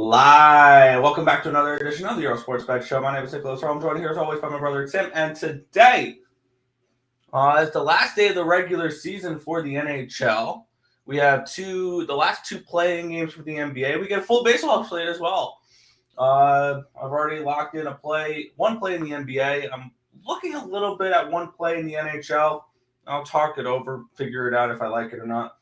Live. Welcome back to another edition of the Earle Sports Bet Show. My name is Nicholas Earle. I'm joined here as always by my brother Tim. And today is the last day of the regular season for the NHL. We have the last two playing games for the NBA. We get a full baseball slate as well. I've already locked in one play in the NBA. I'm looking a little bit at one play in the NHL. I'll talk it over, figure it out if I like it or not.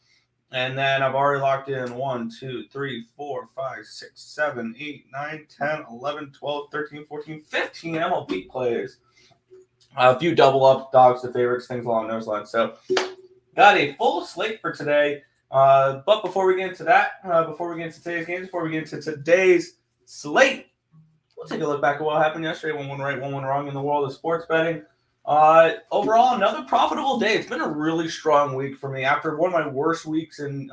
And then I've already locked in 1, 2, 3, 4, 5, 6, 7, 8, 9, 10, 11, 12, 13, 14, 15 MLB plays. A few double up, dogs to favorites, things along those lines. So got a full slate for today. But before we get into that, before we get into today's games, before we get into today's slate, we'll take a look back at what happened yesterday. One went right, one went wrong in the world of sports betting. Overall, another profitable day. It's been a really strong week for me after one of my worst weeks in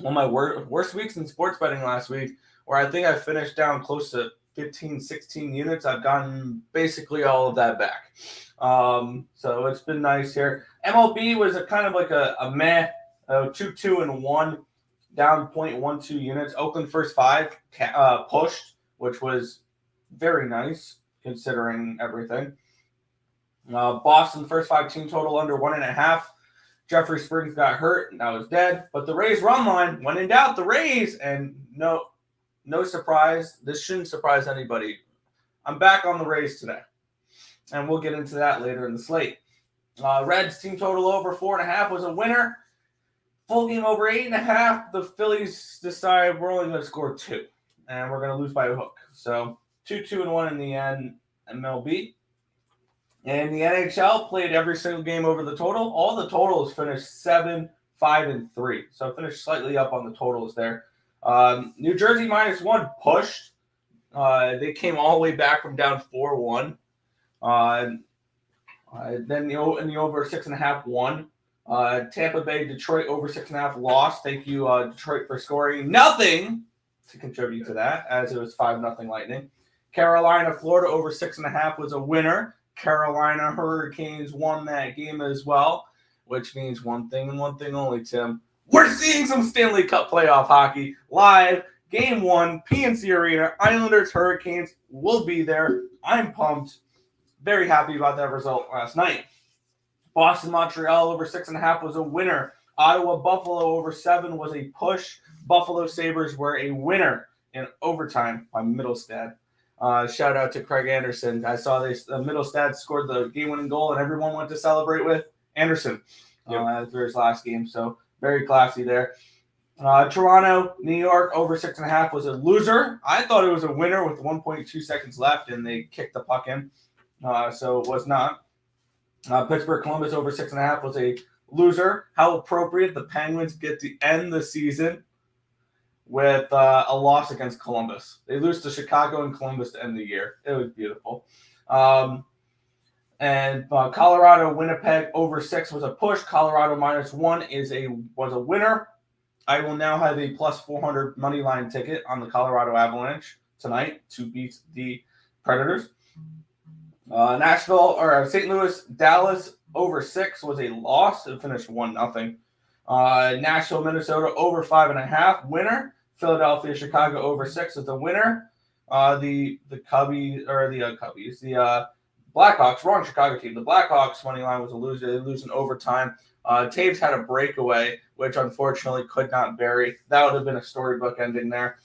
worst weeks in sports betting last week, where I think I finished down close to 15, 16 units. I've gotten basically all of that back. So it's been nice here. MLB was a kind of like a meh, 2-2-1, down 0.12 units. Oakland first five pushed, which was very nice considering everything. Boston first five team total under 1.5. Jeffrey Springs got hurt and that was dead. But the Rays run line, when in doubt, the Rays, and no surprise. This shouldn't surprise anybody. I'm back on the Rays today. And we'll get into that later in the slate. Reds team total over 4.5 was a winner. Full game over 8.5. The Phillies decide we're only going to score 2. And we're going to lose by a hook. So 2-2-1 in the end, MLB. And the NHL played every single game over the total. All the totals finished 7, 5, and 3. So finished slightly up on the totals there. New Jersey -1 pushed. They came all the way back from down 4-1. Then the over 6.5 won. Tampa Bay, Detroit over 6.5 lost. Thank you, Detroit, for scoring nothing to contribute to that, as it was 5-0 Lightning. Carolina, Florida over 6.5 was a winner. Carolina Hurricanes won that game as well, which means one thing and one thing only, Tim. We're seeing some Stanley Cup playoff hockey live. Game 1, PNC Arena, Islanders, Hurricanes will be there. I'm pumped. Very happy about that result last night. Boston, Montreal over 6.5 was a winner. Ottawa, Buffalo over 7 was a push. Buffalo Sabres were a winner in overtime by Middlestad. Shout out to Craig Anderson. I saw Middlestad scored the game-winning goal, and everyone went to celebrate with Anderson for his last game. So very classy there. Toronto, New York over 6.5 was a loser. I thought it was a winner with 1.2 seconds left, and they kicked the puck in. So it was not. Pittsburgh, Columbus over 6.5 was a loser. How appropriate the Penguins get to end the season with a loss against Columbus. They lose to Chicago and Columbus to end the year. It was beautiful. And Colorado, Winnipeg over 6 was a push. Colorado -1 was a winner. I will now have a plus 400 money line ticket on the Colorado Avalanche tonight to beat the Predators. St. Louis, Dallas over 6 was a loss. It finished 1-0. Nashville, Minnesota over 5.5 winner. Philadelphia, Chicago over 6 is the winner. The Blackhawks, wrong Chicago team. The Blackhawks money line was a loser. They lose in overtime. Taves had a breakaway, which unfortunately could not bury. That would have been a storybook ending there.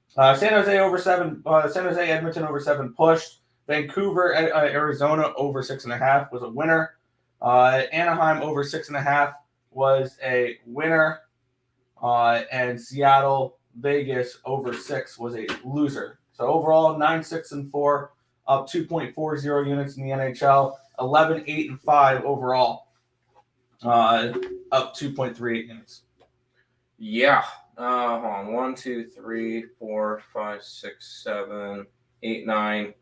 San Jose over 7. San Jose, Edmonton over 7 pushed. Vancouver, Arizona over 6.5 was a winner. Anaheim over 6.5 was a winner. And Seattle, Vegas over 6 was a loser. So overall, 9-6-4, up 2.40 units in the NHL. 11-8-5 overall, up 2.38 units. Yeah. Hold on. 1, 2, 3, 4, 5, 6, 7, 8, 9,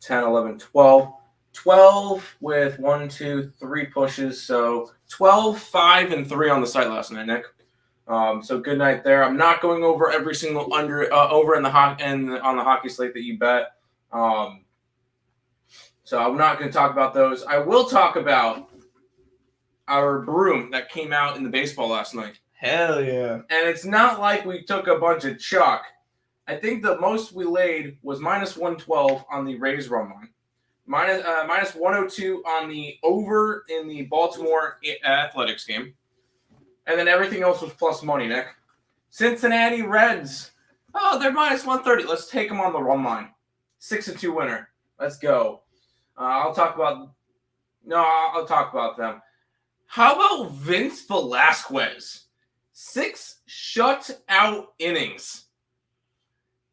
10, 11, 12. 12 with 1, 2, 3 pushes. So 12, 5, and 3 on the site last night, Nick. So good night there. I'm not going over every single over in the on the hockey slate that you bet. So I'm not going to talk about those. I will talk about our broom that came out in the baseball last night. Hell yeah. And it's not like we took a bunch of chalk I think the most we laid was minus 112 on the Rays run line. Minus 102 on the over in the Baltimore Athletics game. And then everything else was plus money, Nick. Cincinnati Reds. Oh, they're minus 130. Let's take them on the run line. 6-2 winner. Let's go. I'll talk about them. How about Vince Velasquez? 6 shutout innings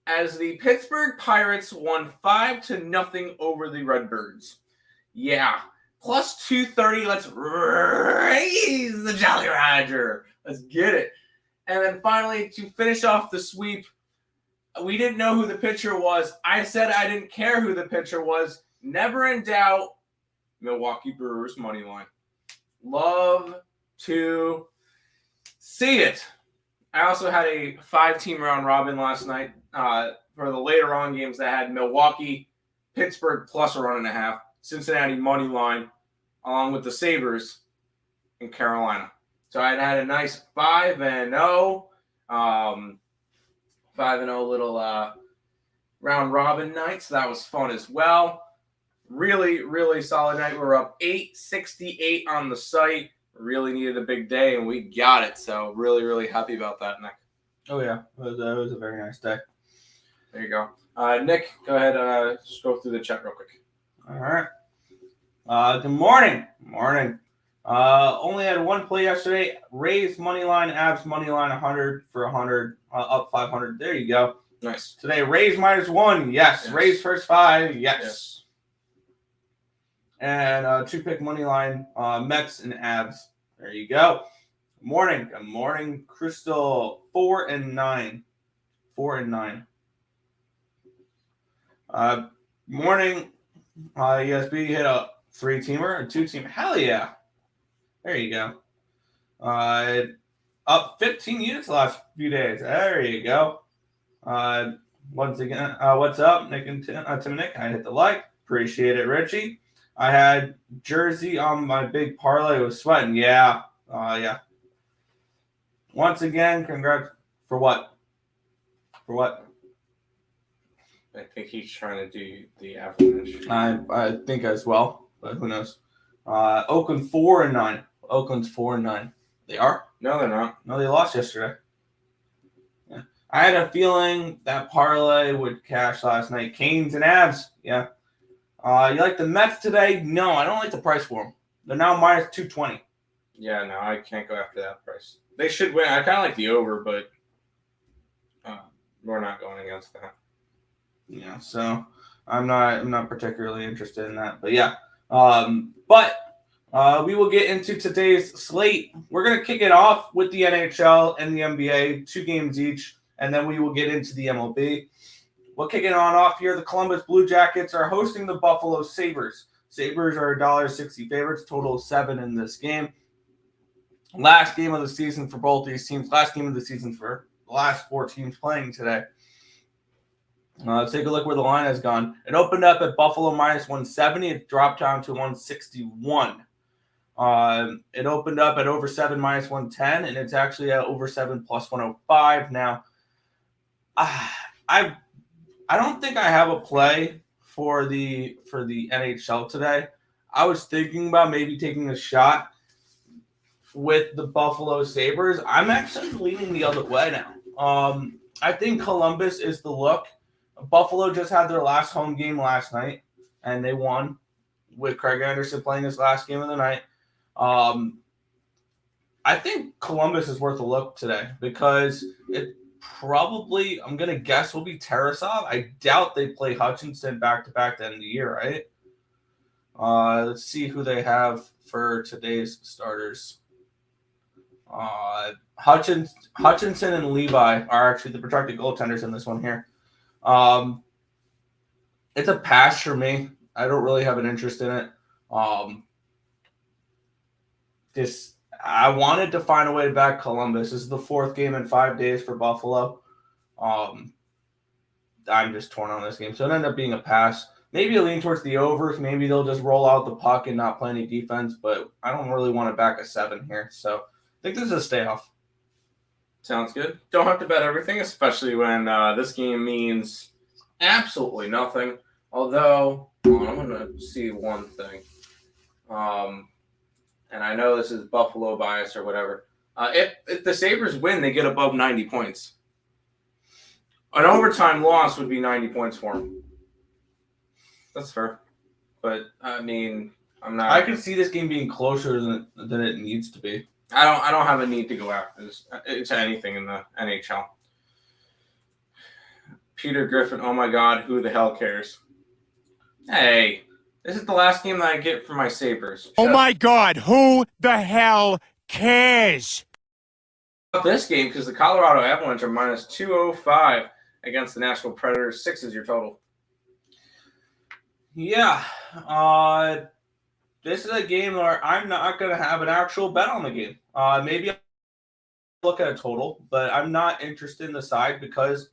as the Pittsburgh Pirates won 5-0 over the Redbirds. Yeah. Plus 230. Let's raise the Jolly Roger. Let's get it. And then finally, to finish off the sweep, we didn't know who the pitcher was. I said I didn't care who the pitcher was. Never in doubt, Milwaukee Brewers money line. Love to see it. I also had a 5-team round robin last night for the later on games that had Milwaukee, Pittsburgh plus a 1.5, Cincinnati money line, along with the Sabres in Carolina. So I had a nice 5-0, 5-0 little round robin night. So that was fun as well. Really, really solid night. We were up 868 on the site. Really needed a big day, and we got it. So really, really happy about that, Nick. Oh, yeah. It was a very nice day. There you go. Nick, go ahead. Just go through the chat real quick. All right. Good morning. Morning. Only had one play yesterday. Rays money line, Avs money line, 100 for 100, up 500. There you go. Nice. Today, Rays -1. Yes. Rays first 5. Yes. And 2-pick money line, Mets and Avs. There you go. Morning. Good morning, Crystal. 4-9. 4-9. Morning. ESB hit a 3-teamer, a 2-teamer. Hell yeah. There you go. Up 15 units the last few days. There you go. Once again, what's up, Nick and Tim and Nick? I hit the like. Appreciate it, Richie. I had Jersey on my big parlay. Was sweating. Yeah. Yeah. Once again, congrats. For what? For what? I think he's trying to do the Avalanche. I think as well, but who knows? Oakland 4-9. Oakland's 4-9. They are? No, they're not. No, they lost yesterday. Yeah. I had a feeling that parlay would cash last night. Canes and Avs. Yeah. You like the Mets today? No, I don't like the price for them. They're now minus 220. Yeah, no, I can't go after that price. They should win. I kind of like the over, but we're not going against that. Yeah, so I'm not particularly interested in that. But yeah, but we will get into today's slate. We're gonna kick it off with the NHL and the NBA, 2 games each, and then we will get into the MLB. We'll kick it on off here. The Columbus Blue Jackets are hosting the Buffalo Sabres. Sabres are $1.60 favorites, total of 7 in this game. Last game of the season for both these teams. Last game of the season for the last 4 teams playing today. Let's take a look where the line has gone. It opened up at Buffalo minus 170. It dropped down to 161. It opened up at over 7 minus 110, and it's actually at over 7 plus 105 now. I don't think I have a play for the NHL today. I was thinking about maybe taking a shot with the Buffalo Sabres. I'm actually leaning the other way now. I think Columbus is the look. Buffalo just had their last home game last night, and they won with Craig Anderson playing his last game of the night. I think Columbus is worth a look today because it probably, I'm going to guess, will be Tarasov. I doubt they play Hutchinson back-to-back at the end of the year, right? Let's see who they have for today's starters. Hutchinson and Levi are actually the projected goaltenders in this one here. It's a pass for me. I don't really have an interest in it. I wanted to find a way to back Columbus. This is the 4th game in 5 days for Buffalo. I'm just torn on this game. So it ended up being a pass. Maybe a lean towards the overs. Maybe they'll just roll out the puck and not play any defense. But I don't really want to back a 7 here. So I think this is a stay off. Sounds good. Don't have to bet everything, especially when this game means absolutely nothing. Although, hold on, I'm going to see one thing. And I know this is Buffalo bias or whatever. If the Sabres win, they get above 90 points. An overtime loss would be 90 points for them. That's fair. But, I mean, I'm not... I can see this game being closer than it needs to be. I don't have a need to go after this to anything in the NHL. Peter Griffin, oh my God, who the hell cares? Hey, this is the last game that I get for my Sabres. Oh my God, who the hell cares? This game, because the Colorado Avalanche are minus 205 against the Nashville Predators. 6 is your total. Yeah. This is a game where I'm not going to have an actual bet on the game. Maybe I'll look at a total, but I'm not interested in the side because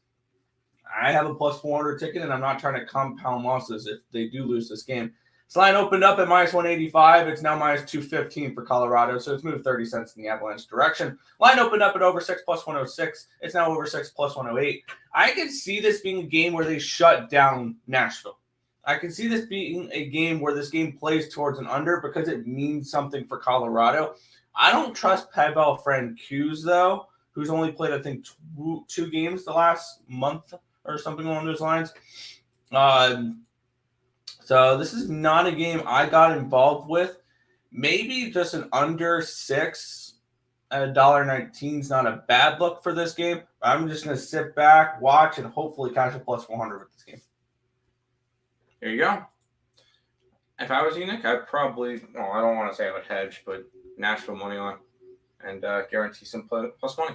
I have a plus 400 ticket, and I'm not trying to compound losses if they do lose this game. This line opened up at minus 185. It's now minus 215 for Colorado, so it's moved 30 cents in the Avalanche direction. Line opened up at over 6 plus 106. It's now over 6 plus 108. I could see this being a game where they shut down Nashville. I can see this being a game where this game plays towards an under because it means something for Colorado. I don't trust Pavel Francouz, though, who's only played, I think, two games the last month or something along those lines. So this is not a game I got involved with. Maybe just an under 6 at $1.19 is not a bad look for this game. I'm just going to sit back, watch, and hopefully catch a plus 400 with this game. There you go. If I was you, Nick, I'd probably, I don't want to say I would hedge, but Nashville money line and guarantee some plus money.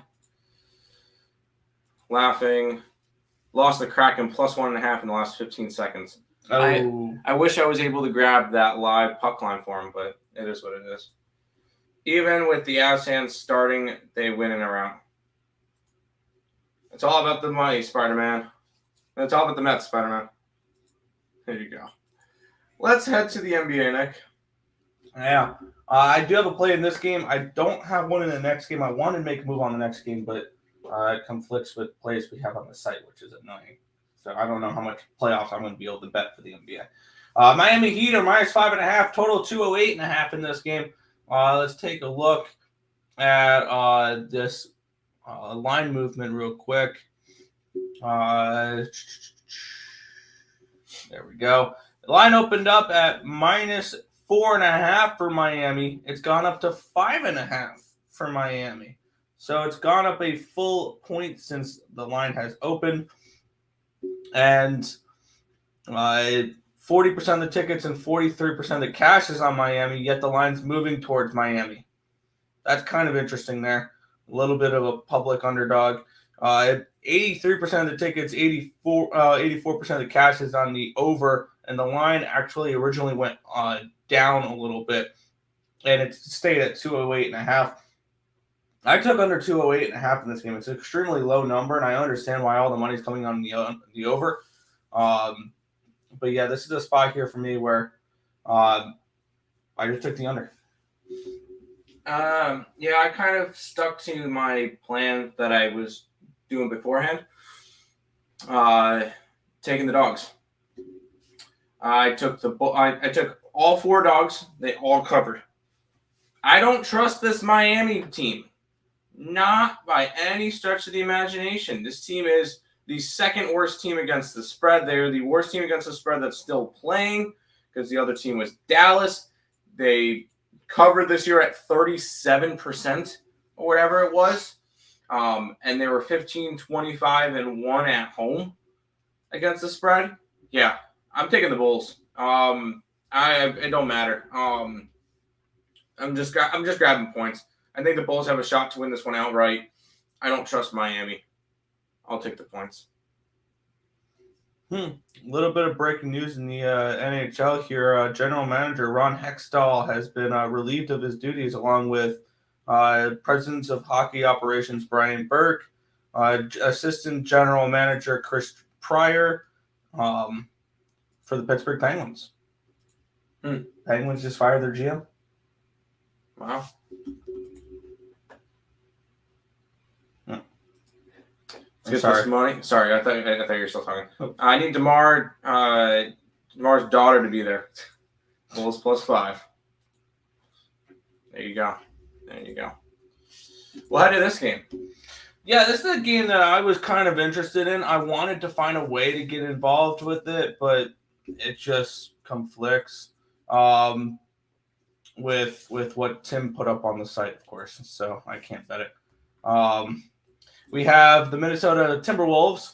Laughing. Lost the Kraken plus 1.5 in the last 15 seconds. Oh. I wish I was able to grab that live puck line for him, but it is what it is. Even with the Avs hands starting, they win in a round. It's all about the money, Spider-Man. It's all about the Mets, Spider-Man. There you go. Let's head to the NBA, Nick. Yeah. I do have a play in this game. I don't have one in the next game. I wanted to make a move on the next game, but it conflicts with plays we have on the site, which is annoying. So I don't know how much playoffs I'm going to be able to bet for the NBA. Miami Heat are minus 5.5, total 208.5 in this game. Let's take a look at this line movement real quick. There we go. The line opened up at minus 4.5 for Miami. It's gone up to 5.5 for Miami. So it's gone up a full point since the line has opened. And 40% of the tickets and 43% of the cash is on Miami, yet the line's moving towards Miami. That's kind of interesting there. A little bit of a public underdog. 83% of the tickets, 84% of the cash is on the over, and the line actually originally went down a little bit, and it stayed at 208.5. I took under 208.5 in this game. It's an extremely low number, and I understand why all the money's coming on the over. But yeah, this is a spot here for me where I just took the under. Yeah, I kind of stuck to my plan that I was doing beforehand. Taking the dogs. I took all 4 dogs. They all covered. I don't trust this Miami team. Not by any stretch of the imagination. This team is the second worst team against the spread. They're the worst team against the spread that's still playing because the other team was Dallas. They covered this year at 37% or whatever it was. And they were 15-25-1 at home against the spread. Yeah, I'm taking the Bulls. It don't matter. I'm just grabbing points. I think the Bulls have a shot to win this one outright. I don't trust Miami. I'll take the points. A little bit of breaking news in the NHL here. General Manager Ron Hextall has been relieved of his duties along with President of Hockey Operations Brian Burke, Assistant General Manager Chris Pryor for the Pittsburgh Penguins. Penguins just fired their GM. Wow. Let's get this money. Sorry, I thought you were still talking. Oh. I need Demar's daughter to be there. Bulls +5. There you go. Well, how did this game? Yeah, this is a game that I was kind of interested in. I wanted to find a way to get involved with it, but it just conflicts with what Tim put up on the site, of course. So I can't bet it. We have the Minnesota Timberwolves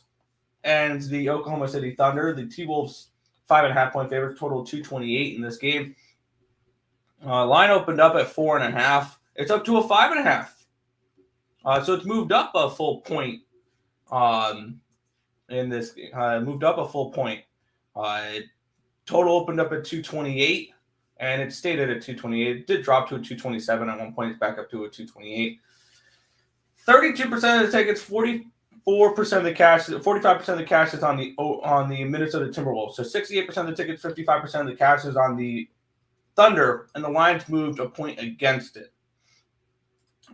and the Oklahoma City Thunder. The T-Wolves 5.5-point favorites, total 228 in this game. Line opened up at 4.5. It's up to a 5.5. So it's moved up a full point in this game. Moved up a full point. Total opened up at 228, and it stayed at a 228. It did drop to a 227 at one point. It's back up to a 228. 32% of the tickets, 44% of the cash, 45% of the cash is on the Minnesota Timberwolves. So 68% of the tickets, 55% of the cash is on the Thunder, and the lines moved a point against it.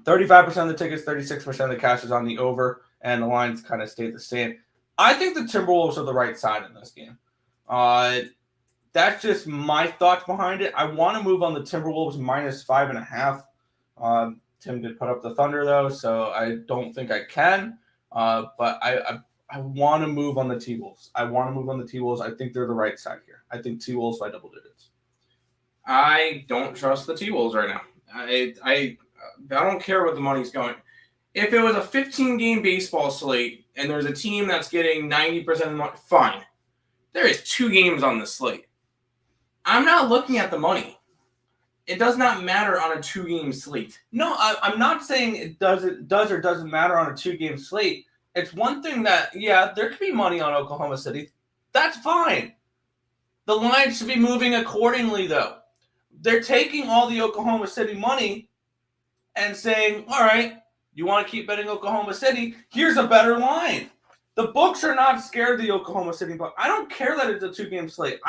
35% of the tickets, 36% of the cash is on the over, and the lines kind of stayed the same. I think the Timberwolves are the right side in this game. That's just my thoughts behind it. I want to move on the Timberwolves -5.5. Tim did put up the Thunder, though, so I don't think I can. But I want to move on the T-Wolves. I think they're the right side here. I think T-Wolves by double digits. I don't trust the T-Wolves right now. I don't care what the money's going. If it was a 15-game baseball slate and there's a team that's getting 90% of the money, fine. There is 2 games on the slate. I'm not looking at the money. It does not matter on a 2-game slate. No, I'm not saying it does or doesn't matter on a 2-game slate. It's one thing that, yeah, there could be money on Oklahoma City. That's fine. The line should be moving accordingly, though. They're taking all the Oklahoma City money and saying, all right, you want to keep betting Oklahoma City? Here's a better line. The books are not scared of the Oklahoma City book. I don't care that it's a 2-game slate.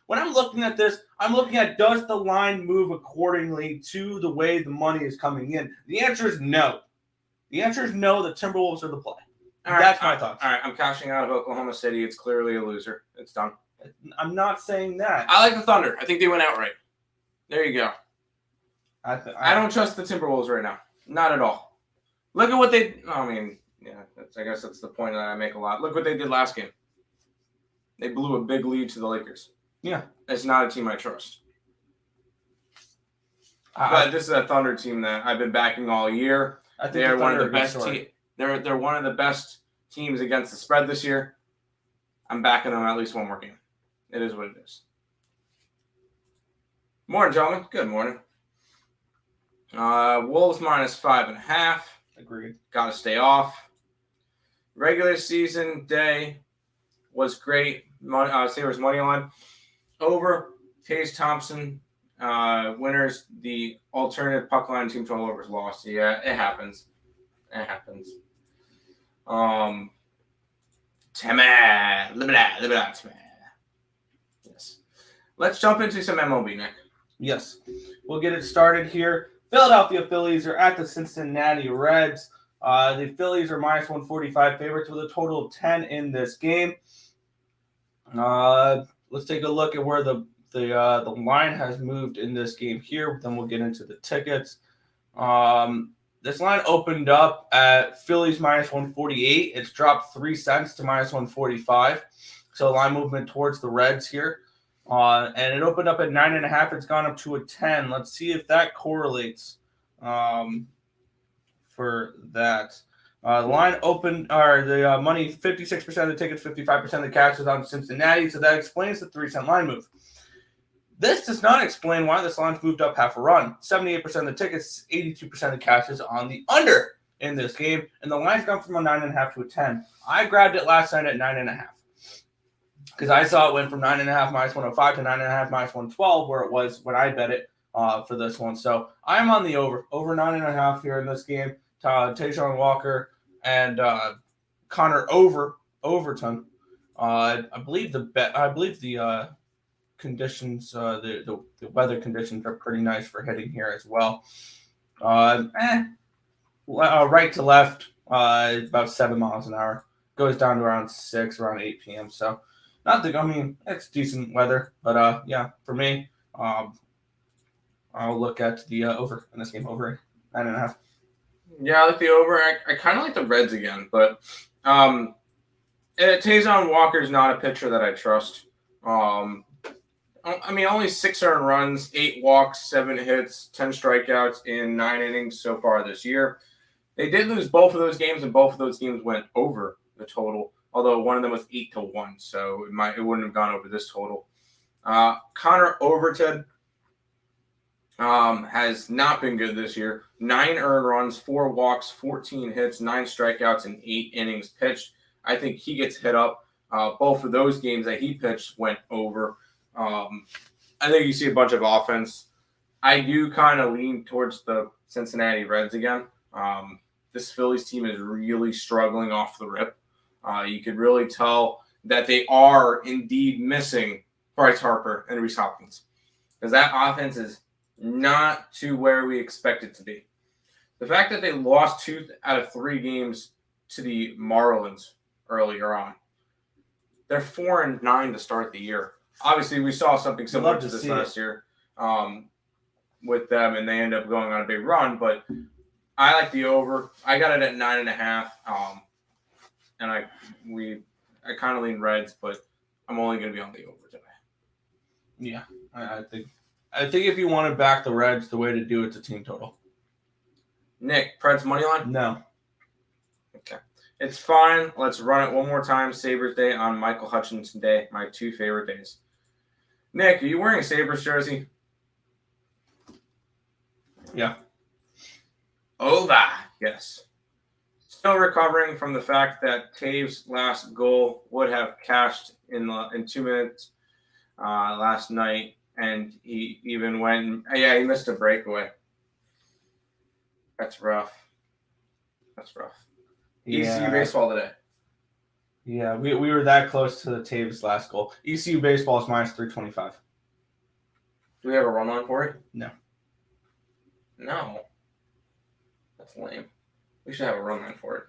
When I'm looking at this, I'm looking at, does the line move accordingly to the way the money is coming in? The answer is no. The Timberwolves are the play. That's my thoughts. All right, I'm cashing out of Oklahoma City. It's clearly a loser. It's done. I'm not saying that. I like the Thunder. I think they went outright. There you go. I don't trust the Timberwolves right now. Not at all. Look at what they... I mean, yeah, I guess that's the point that I make a lot. Look what they did last game. They blew a big lead to the Lakers. Yeah. It's not a team I trust. But this is a Thunder team that I've been backing all year. I think they're one of the best teams. They're one of the best teams against the spread this year. I'm backing them at least one more game. It is what it is. Morning, gentlemen. Good morning. Wolves -5.5. Agreed. Got to stay off. Regular season day was great. Sabres money line. Over. Taze Thompson. Winners. The alternative puck line team total overs lost. Yeah, it happens. Yes. Let's jump into some MLB, Nick. Yes. We'll get it started here. Philadelphia Phillies are at the Cincinnati Reds. The Phillies are -145 favorites with a total of 10 in this game. Let's take a look at where the line has moved in this game here. Then we'll get into the tickets. This line opened up at Phillies -148. It's dropped 3 cents to -145. So line movement towards the Reds here. And it opened up at 9.5. It's gone up to a 10. Let's see if that correlates for that. The line opened, or the money, 56% of the tickets, 55% of the cash is on Cincinnati. So that explains the 3-cent line move. This does not explain why this line's moved up half a run. 78% of the tickets, 82% of the cash is on the under in this game. And the line's gone from a 9.5 to a 10. I grabbed it last night at 9.5. Because I saw it went from 9.5 -105 to 9.5 -112, where it was when I bet it for this one. So I'm on the over 9.5 here in this game. Tayshaun Walker and Connor Overton. I believe the conditions, the weather conditions are pretty nice for hitting here as well. Right to left, about 7 miles an hour. Goes down to around 6, around 8 p.m. So it's decent weather. But yeah, for me, I'll look at the over in this game, over 9.5. Yeah, I like the over. I kind of like the Reds again, but Tayson Walker's not a pitcher that I trust. Only 6 earned runs, 8 walks, 7 hits, 10 strikeouts in 9 innings so far this year. They did lose both of those games, and both of those games went over the total. Although one of them was 8-1, so it wouldn't have gone over this total. Connor Overton has not been good this year. 9 earned runs, 4 walks, 14 hits, 9 strikeouts, and 8 innings pitched. I think he gets hit up. Both of those games that he pitched went over. I think you see a bunch of offense. I do kind of lean towards the Cincinnati Reds again. This Phillies team is really struggling off the rip. You could really tell that they are indeed missing Bryce Harper and Rhys Hopkins, because that offense is not to where we expect it to be. The fact that they lost 2 out of 3 games to the Marlins earlier on, they're 4-9 to start the year. Obviously, we saw something similar to this last year with them, and they end up going on a big run. But I like the over. I got it at 9.5, and I kind of lean Reds, but I'm only going to be on the over today. Yeah, I think if you want to back the Reds, the way to do it's a team total. Nick, Preds money line? No. Okay. It's fine. Let's run it one more time. Sabres Day on Michael Hutchinson Day, my 2 favorite days. Nick, are you wearing a Sabres jersey? Yeah. Over. Yes. Still recovering from the fact that Taves' last goal would have cashed in 2 minutes last night, and he even went. He missed a breakaway. That's rough. ECU baseball today. Yeah, we were that close to the Taves' last goal. ECU baseball is minus 325. Do we have a run line for it? No. That's lame. We should have a run line for it.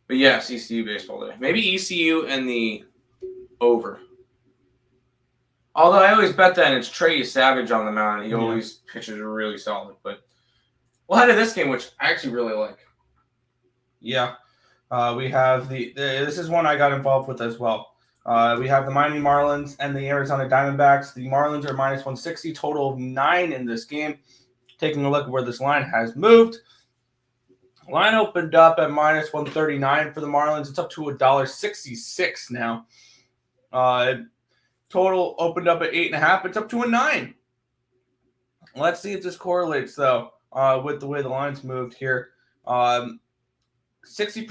But yes, ECU baseball today. Maybe ECU and the over. Although I always bet that it's Trey Savage on the mound. He always pitches really solid. But we'll head to this game, which I actually really like. Yeah. We have this is one I got involved with as well. We have the Miami Marlins and the Arizona Diamondbacks. The Marlins are minus 160, total of 9 in this game. Taking a look at where this line has moved. Line opened up at minus 139 for the Marlins. It's up to $1.66 now. Total opened up at 8.5. It's up to a 9. Let's see if this correlates though with the way the lines moved here. 60%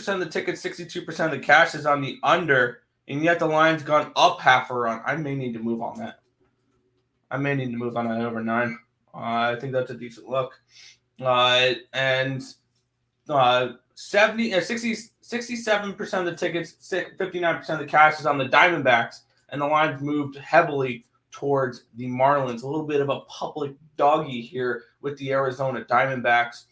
of the tickets, 62% of the cash is on the under, and yet the line's gone up half a run. I may need to move on that. I may need to move on that over 9. I think that's a decent look. And 67% of the tickets, 59% of the cash is on the Diamondbacks, and the line's moved heavily towards the Marlins. A little bit of a public doggy here with the Arizona Diamondbacks.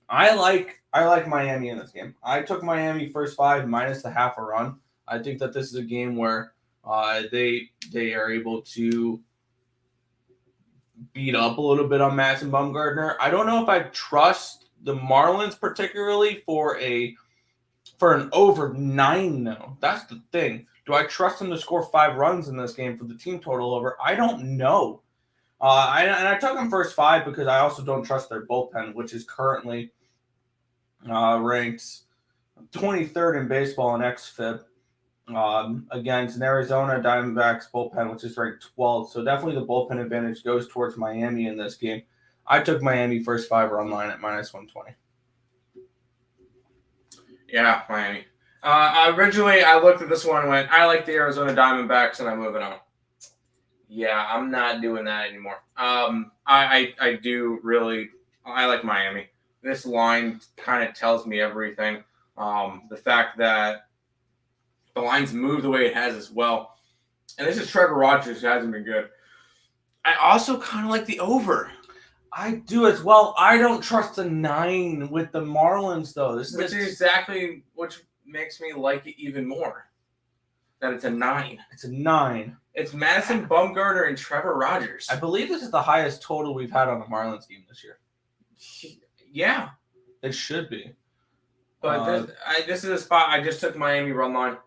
I like Miami in this game. I took Miami first 5 minus the half a run. I think that this is a game where they are able to beat up a little bit on Madison Bumgarner. I don't know if I trust the Marlins particularly for an over 9 though. That's the thing. Do I trust them to score 5 runs in this game for the team total over? I don't know. I took them first 5 because I also don't trust their bullpen, which is currently ranked 23rd in baseball in xFIP against an Arizona Diamondbacks bullpen, which is ranked 12th. So definitely the bullpen advantage goes towards Miami in this game. I took Miami first 5 run line at minus 120. Yeah, Miami. Originally, I looked at this one and went, I like the Arizona Diamondbacks, and I'm moving on. Yeah, I'm not doing that anymore. I do really – I like Miami. This line kind of tells me everything. The fact that the line's moved the way it has as well. And this is Trevor Rogers, who hasn't been good. I also kind of like the over. I do as well. I don't trust a 9 with the Marlins, though. This Which is exactly which makes me like it even more. That it's a 9. It's a 9. It's Madison Bumgarner and Trevor Rogers. I believe this is the highest total we've had on the Marlins team this year. Yeah. It should be. But this is a spot I just took Miami run line.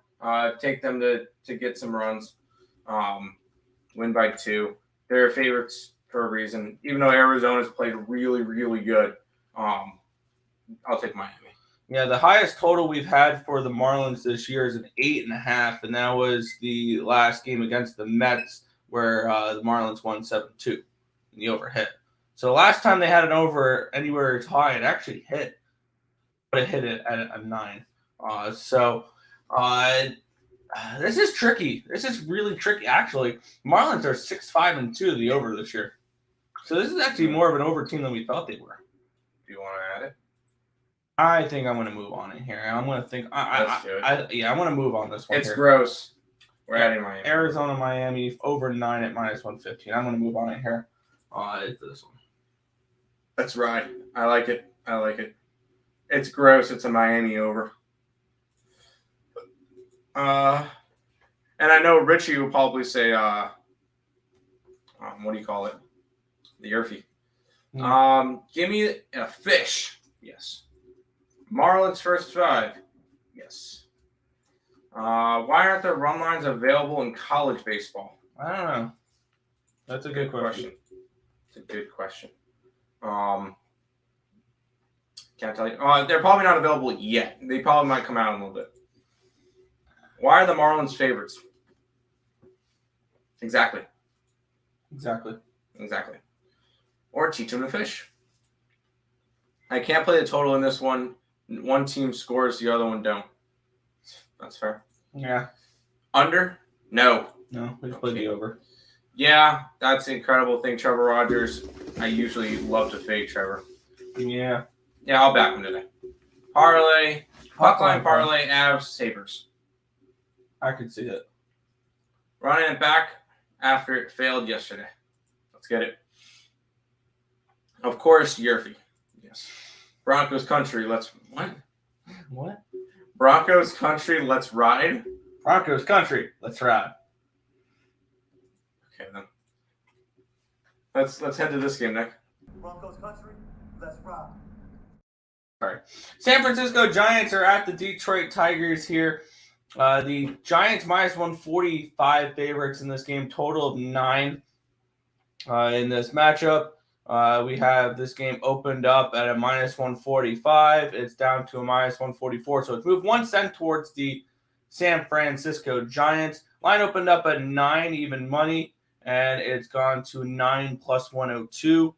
Take them to get some runs. Win by 2. They're favorites for a reason. Even though Arizona's played really, really good, I'll take Miami. Yeah, the highest total we've had for the Marlins this year is an 8.5, and that was the last game against the Mets where the Marlins won 7-2 and the over hit. So last time they had an over anywhere as high, it actually hit, but it hit it at a 9. This is tricky. This is really tricky. Actually, Marlins are 6-5-2 the over this year. So this is actually more of an over team than we thought they were. Do you want to add it? I think I'm going to move on in here. I'm going to think. I want to move on this one. It's gross. We're adding Miami. Arizona, Miami over 9 at -115. I'm going to move on in here. It's this one. That's right. I like it. It's gross. It's a Miami over. And I know Richie will probably say, what do you call it? The Earfy. Give me a fish. Yes. Marlins first 5. Yes. Why aren't there run lines available in college baseball? I don't know. That's a good question. It's a good question. Can't tell you. They're probably not available yet. They probably might come out in a little bit. Why are the Marlins favorites? Exactly. Or teach them to fish. I can't play the total in this one. One team scores, the other one don't. That's fair. Yeah. Under? No. No, we just played the over. Yeah, that's an incredible thing. Trevor Rogers, I usually love to fade Trevor. Yeah. Yeah, I'll back him today. Parlay. Puckline parlay, Avs, Sabres. I could see it. Running it back after it failed yesterday. Let's get it. Of course, Yerfy. Yes. Broncos country, let's... What? Broncos country, let's ride? Broncos country, let's ride. Okay, then. Let's head to this game, Nick. Broncos country, let's ride. Sorry. San Francisco Giants are at the Detroit Tigers here. The Giants -145 favorites in this game, total of 9 in this matchup. We have this game opened up at a -145. It's down to a -144. So it's moved 1 cent towards the San Francisco Giants. Line opened up at 9 even money, and it's gone to 9 + 102.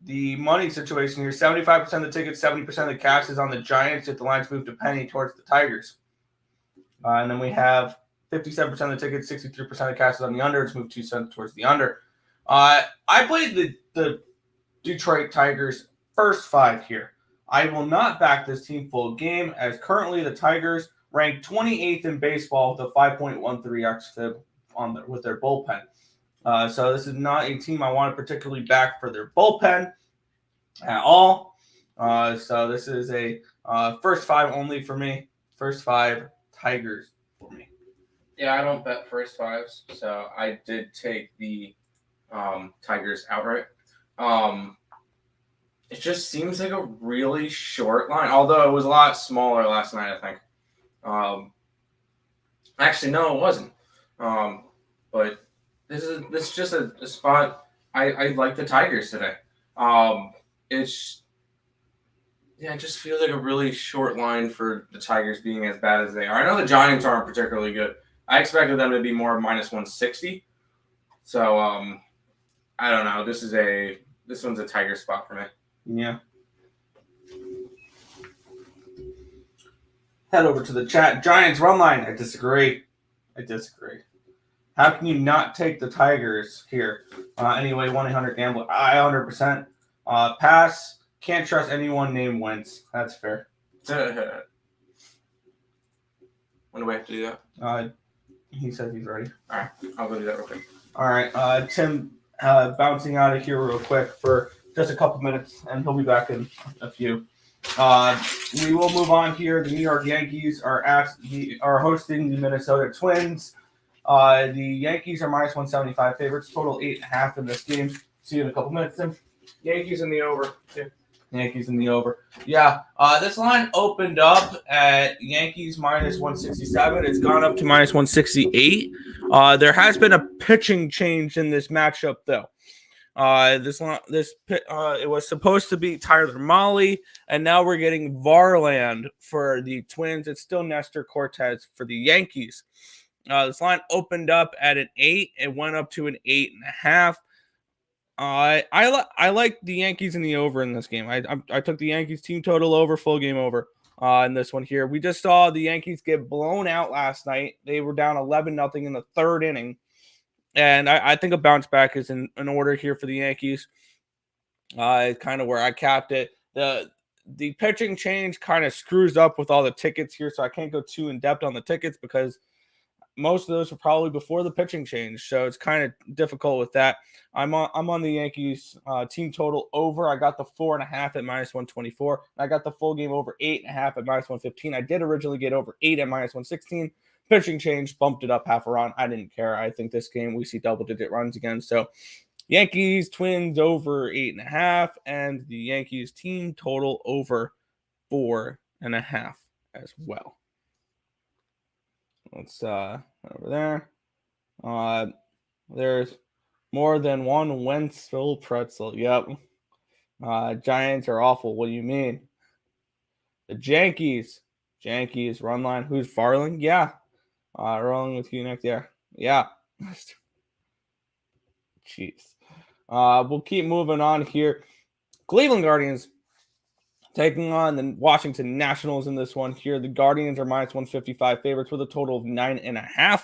The money situation here, 75% of the tickets, 70% of the cash is on the Giants if the line's moved a penny towards the Tigers. And then we have 57% of the tickets, 63% of the cash is on the under. It's moved 2 cents towards the under. I played the Detroit Tigers first 5 here. I will not back this team full game, as currently the Tigers rank 28th in baseball with a 5.13 xFIB with their bullpen. So this is not a team I want to particularly back for their bullpen at all. So this is a first 5 only for me. First 5 Tigers for me. Yeah, I don't bet first 5s, so I did take the Tigers outright. It just seems like a really short line, although it was a lot smaller last night, I think. Actually, no, it wasn't. But this is just a spot. I like the Tigers today. It just feels like a really short line for the Tigers being as bad as they are. I know the Giants aren't particularly good. I expected them to be more -160. So I don't know. This one's a Tiger spot for me. Yeah. Head over to the chat. Giants run line. I disagree. How can you not take the Tigers here? Anyway, 1-800-GAMBLER. I 100%. Pass. Can't trust anyone named Wentz. That's fair. When do we have to do that? He says he's ready. All right. I'll go do that real quick. All right. Tim bouncing out of here real quick for just a couple minutes, and he'll be back in a few. We will move on here. The New York Yankees are hosting the Minnesota Twins. The Yankees are minus 175 favorites, total 8.5 in this game. See you in a couple minutes, Tim. Yankees in the over. Yeah. Yankees in the over. Yeah. This line opened up at Yankees minus 167. It's gone up to minus 168. There has been a pitching change in this matchup, though. It was supposed to be Tyler Mahle, and now we're getting Varland for the Twins. It's still Nestor Cortez for the Yankees. This line opened up at an 8. It went up to an 8.5. I like the Yankees in the over in this game. I took the Yankees team total over, full game over in this one here. We just saw the Yankees get blown out last night. They were down 11-0 in the third inning. And I think a bounce back is in order here for the Yankees. Kind of where I capped it. The pitching change kind of screws up with all the tickets here, so I can't go too in depth on the tickets because most of those were probably before the pitching change. So it's kind of difficult with that. I'm on the Yankees team total over. I got the 4.5 at minus 124. I got the full game over 8.5 at minus 115. I did originally get over 8 at minus 116. Pitching change bumped it up half a run. I didn't care. I think this game we see double-digit runs again. So Yankees, Twins over 8.5, and the Yankees team total over 4.5 as well. Let's over there. There's more than one Wentzville pretzel. Yep. Giants are awful. What do you mean? The Yankees run line. Who's Farling? Yeah. Rolling with you next. Yeah. Jeez. We'll keep moving on here. Cleveland Guardians taking on the Washington Nationals in this one here. The Guardians are minus 155 favorites with a total of 9.5.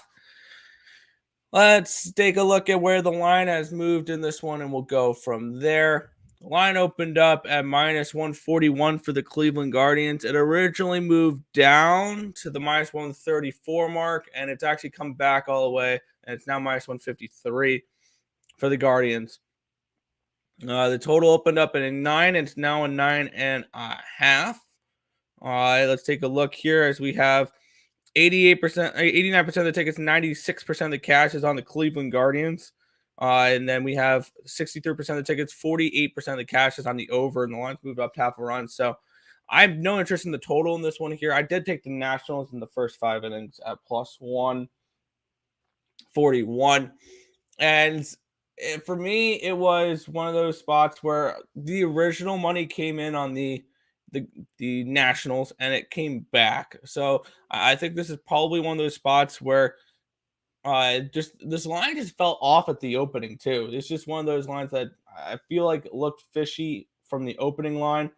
Let's take a look at where the line has moved in this one, and we'll go from there. The line opened up at minus 141 for the Cleveland Guardians. It originally moved down to the minus 134 mark, and it's actually come back all the way, and it's now minus 153 for the Guardians. The total opened up at a 9, and it's now a 9.5. Let's take a look here as we have 89% of the tickets, 96% of the cash is on the Cleveland Guardians. And then we have 63% of the tickets, 48% of the cash is on the over, and the line's moved up half a run. So I have no interest in the total in this one here. I did take the Nationals in the first 5 innings at plus 141. And for me, it was one of those spots where the original money came in on the Nationals and it came back. So I think this is probably one of those spots where just this line just fell off at the opening too. It's just one of those lines that I feel like looked fishy from the opening line.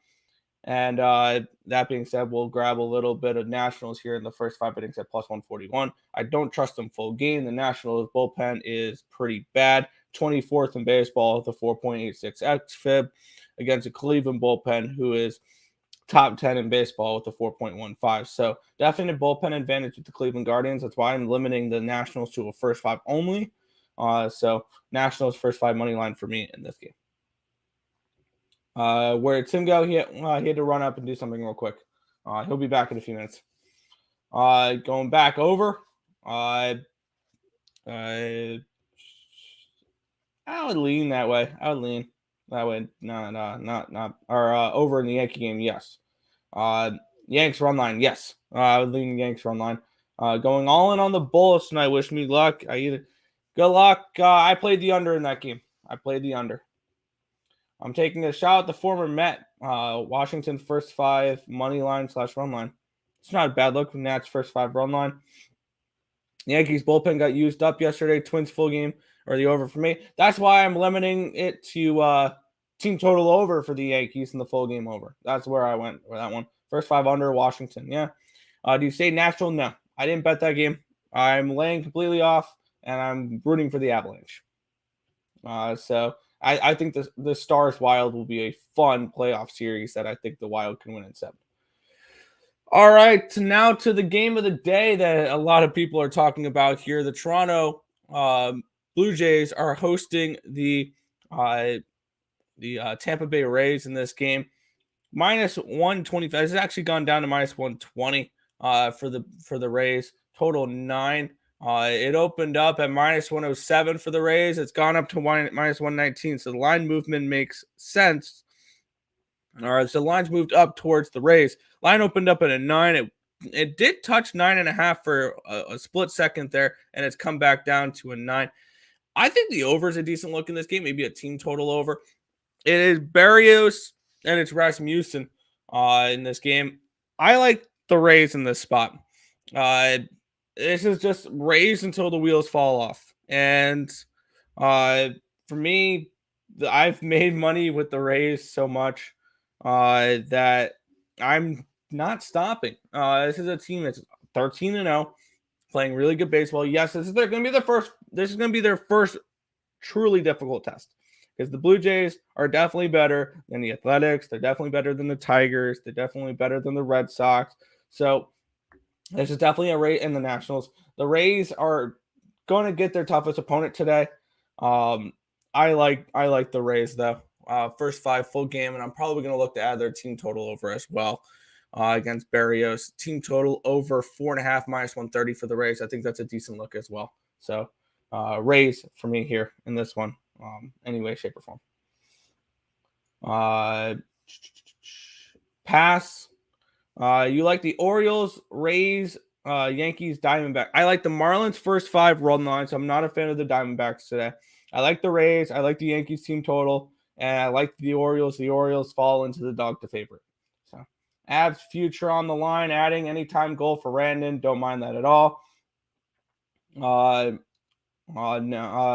And that being said, we'll grab a little bit of Nationals here in the first 5 innings at plus 141. I don't trust them full game. The Nationals bullpen is pretty bad. 24th in baseball with a 4.86 xFIB against a Cleveland bullpen who is top 10 in baseball with a 4.15. So definite bullpen advantage with the Cleveland Guardians. That's why I'm limiting the Nationals to a first 5 only. So Nationals first 5 money line for me in this game. Where did Tim go? He had to run up and do something real quick. He'll be back in a few minutes. Going back over. I would lean that way. I would lean that way. Not. Or over in the Yankee game, yes. Yanks run line, yes. I would lean the Yanks run line. Going all in on the Bulls tonight. Wish me luck. Good luck. I played the under in that game. I played the under. I'm taking a shot at the former Met. Washington first 5 money line / run line. It's not a bad look from Nats first 5 run line. Yankees bullpen got used up yesterday. Twins full game or the over for me. That's why I'm limiting it to team total over for the Yankees and the full game over. That's where I went for that one. First 5 under Washington. Yeah. Do you say Nashville? No. I didn't bet that game. I'm laying completely off, and I'm rooting for the Avalanche. So I think the Stars Wild will be a fun playoff series that I think the Wild can win in 7. All right, now to the game of the day that a lot of people are talking about here. The Toronto Blue Jays are hosting the Tampa Bay Rays in this game. Minus 125. This has actually gone down to minus 120 for the Rays. Total 9. It opened up at minus 107 for the Rays. It's gone up to minus 119. So the line movement makes sense. All right, so the line's moved up towards the Rays. Line opened up at a 9. It did touch 9.5 for a split second there, and it's come back down to a 9. I think the over is a decent look in this game, maybe a team total over. It is Barrios and it's Rasmussen in this game. I like the Rays in this spot. This is just Rays until the wheels fall off. And for me, I've made money with the Rays so much that I'm not stopping. This is a team that's 13-0, playing really good baseball. Yes, this is going to be their first. This is going to be their first truly difficult test, because the Blue Jays are definitely better than the Athletics. They're definitely better than the Tigers. They're definitely better than the Red Sox. So this is definitely a Rays in the Nationals. The Rays are going to get their toughest opponent today. I like the Rays though. First 5 full game, and I'm probably going to look to add their team total over as well against Barrios. Team total over 4.5 minus 130 for the Rays. I think that's a decent look as well. So Rays for me here in this one, any way, shape, or form. Pass. You like the Orioles, Rays, Yankees, Diamondbacks. I like the Marlins first 5 run line, so I'm not a fan of the Diamondbacks today. I like the Rays. I like the Yankees team total, and I like the Orioles. The Orioles fall into the dog to favorite. So Avs future on the line, adding anytime goal for Randon. Don't mind that at all. No,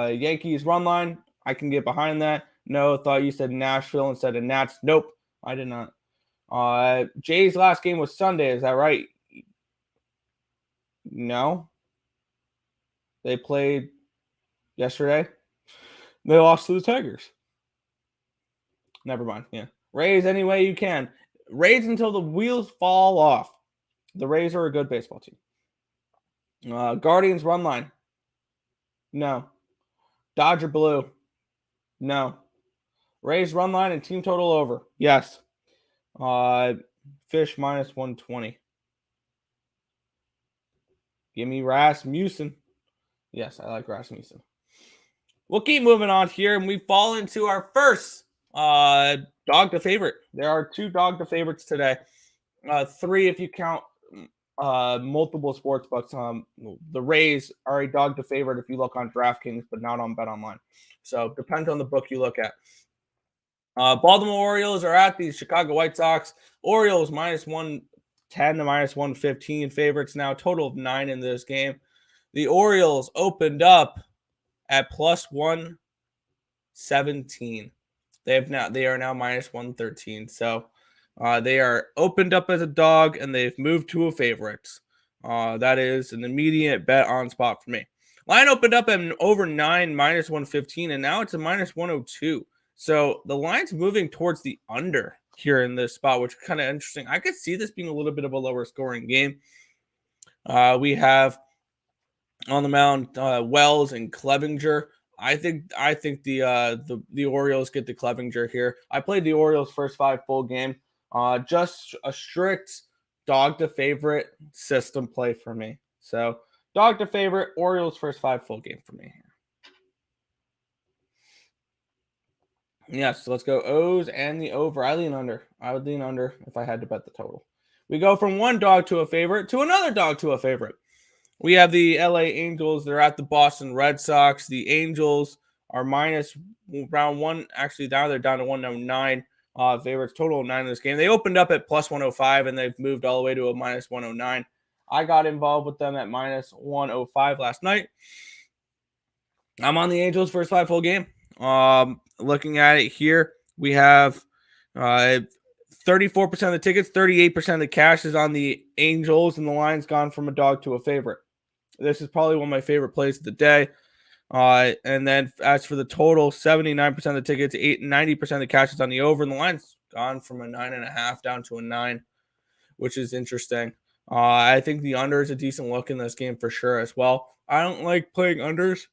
Yankees run line. I can get behind that. No, thought you said Nashville instead of Nats. Nope, I did not. Jay's last game was Sunday. Is that right? No. They played yesterday. They lost to the Tigers. Never mind. Yeah. Rays any way you can. Rays until the wheels fall off. The Rays are a good baseball team. Guardians run line. No. Dodger blue. No. Rays run line and team total over. Yes. Fish minus 120. Give me Rasmussen. Yes, I like Rasmussen. We'll keep moving on here, and we fall into our first dog to favorite. There are 2 dog to favorites today. 3 if you count multiple sports books. The Rays are a dog to favorite if you look on DraftKings, but not on BetOnline. So depends on the book you look at. Baltimore Orioles are at the Chicago White Sox. Orioles minus 110 to minus 115 favorites now. Total of 9 in this game. The Orioles opened up at plus 117. They are now minus 113. So they are opened up as a dog, and they've moved to a favorite. That is an immediate bet on spot for me. Line opened up at over 9, minus 115, and now it's a minus 102. So the line's moving towards the under here in this spot, which is kind of interesting. I could see this being a little bit of a lower scoring game. We have on the mound Wells and Clevinger. I think the Orioles get the Clevinger here. I played the Orioles first 5 full game. Just a strict dog to favorite system play for me. So dog to favorite, Orioles first 5 full game for me here. Yes, so let's go O's and the over. I lean under. I would lean under if I had to bet the total. We go from one dog to a favorite to another dog to a favorite. We have the LA Angels. They're at the Boston Red Sox. The Angels are minus round 1. Actually, now they're down to 109. Favorites total of 9 in this game. They opened up at plus 105, and they've moved all the way to a minus 109. I got involved with them at minus 105 last night. I'm on the Angels first 5 full game. Looking at it here, we have 34% of the tickets, 38% of the cash is on the Angels, and the line's gone from a dog to a favorite. This is probably one of my favorite plays of the day. And then as for the total, 79% of the tickets, 90% of the cash is on the over, and the line's gone from a 9.5 down to a 9, which is interesting. I think the under is a decent look in this game for sure as well. I don't like playing unders